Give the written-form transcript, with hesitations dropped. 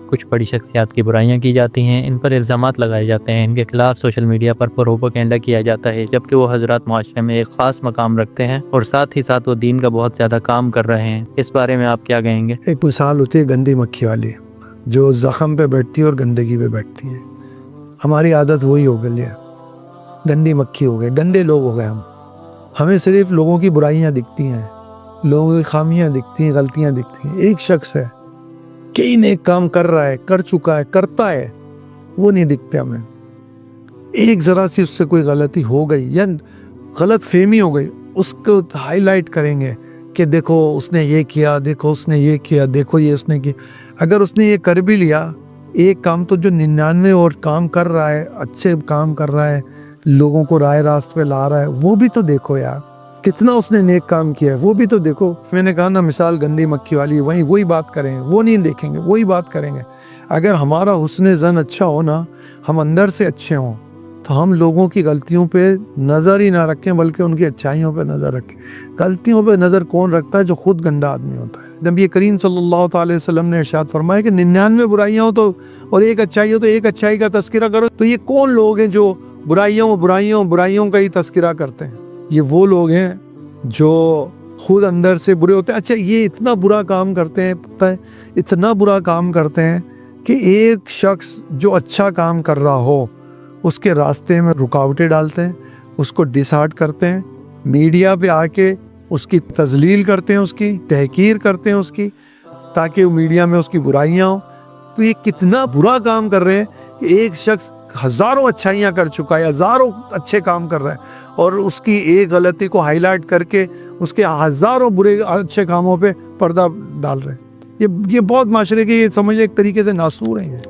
کچھ بڑی شخصیات کی برائیاں کی جاتی ہیں، ان پر الزامات لگائے جاتے ہیں، ان کے خلاف سوشل میڈیا پر پروپیگنڈا کیا جاتا ہے، جبکہ وہ حضرات معاشرے میں ایک خاص مقام رکھتے ہیں اور ساتھ ہی ساتھ وہ دین کا بہت زیادہ کام کر رہے ہیں۔ اس بارے میں آپ کیا کہیں گے؟ ایک مثال ہوتی ہے گندی مکھی والی، جو زخم پہ بیٹھتی ہے اور گندگی پہ بیٹھتی ہے۔ ہماری عادت وہی ہو گئی ہے، گندی مکھی ہو گئے، گندے لوگ ہو گئے ہمیں صرف لوگوں کی برائیاں دکھتی ہیں، لوگوں کی خامیاں دکھتی ہیں، غلطیاں دکھتی ہیں۔ ایک شخص ہے کئی نیک کام کر رہا ہے، کر چکا ہے، کرتا ہے، وہ نہیں دکھتے ہمیں۔ ایک ذرا سی اس سے کوئی غلطی ہو گئی یا غلط فہمی ہو گئی، اس کو ہائی لائٹ کریں گے کہ دیکھو اس نے یہ کیا، دیکھو اس نے یہ کیا، دیکھو یہ اس نے کیا۔ اگر اس نے یہ کر بھی لیا، ایک کام تو جو 99 اور کام کر رہا ہے، اچھے کام کر رہا ہے، لوگوں کو رائے راست پہ لا رہا ہے، وہ بھی تو دیکھو یار، کتنا اس نے نیک کام کیا ہے، وہ بھی تو دیکھو۔ میں نے کہا نا مثال گندی مکھی والی، وہی بات کریں گے، وہ نہیں دیکھیں گے، وہی بات کریں گے۔ اگر ہمارا حسن ظن اچھا ہو نا، ہم اندر سے اچھے ہوں، تو ہم لوگوں کی غلطیوں پہ نظر ہی نہ رکھیں بلکہ ان کی اچھائیوں پہ نظر رکھیں۔ غلطیوں پہ نظر کون رکھتا ہے؟ جو خود گندا آدمی ہوتا ہے۔ نبی کریم صلی اللہ تعالی وسلم نے ارشاد فرمایا کہ 99 برائیاں ہو تو اور ایک اچھائی ہو تو ایک اچھائی کا تذکرہ کرو۔ تو یہ کون لوگ ہیں جو برائیوں کا ہی تذکرہ کرتے ہیں؟ یہ وہ لوگ ہیں جو خود اندر سے برے ہوتے ہیں۔ اچھا، یہ اتنا برا کام کرتے ہیں، پتہ ہے اتنا برا کام کرتے ہیں کہ ایک شخص جو اچھا کام کر رہا ہو اس کے راستے میں رکاوٹیں ڈالتے ہیں، اس کو ڈس ہارٹ کرتے ہیں، میڈیا پہ آ کے اس کی تذلیل کرتے ہیں، اس کی تحقیر کرتے ہیں، اس کی، تاکہ وہ میڈیا میں اس کی برائیاں ہوں۔ تو یہ کتنا برا کام کر رہے ہیں کہ ایک شخص ہزاروں اچھائیاں کر چکا ہے، ہزاروں اچھے کام کر رہا ہے، اور اس کی ایک غلطی کو ہائی لائٹ کر کے اس کے ہزاروں برے اچھے کاموں پہ پردہ ڈال رہے ہیں۔ یہ بہت معاشرے کے، یہ سمجھے ایک طریقے سے ناسور ہیں۔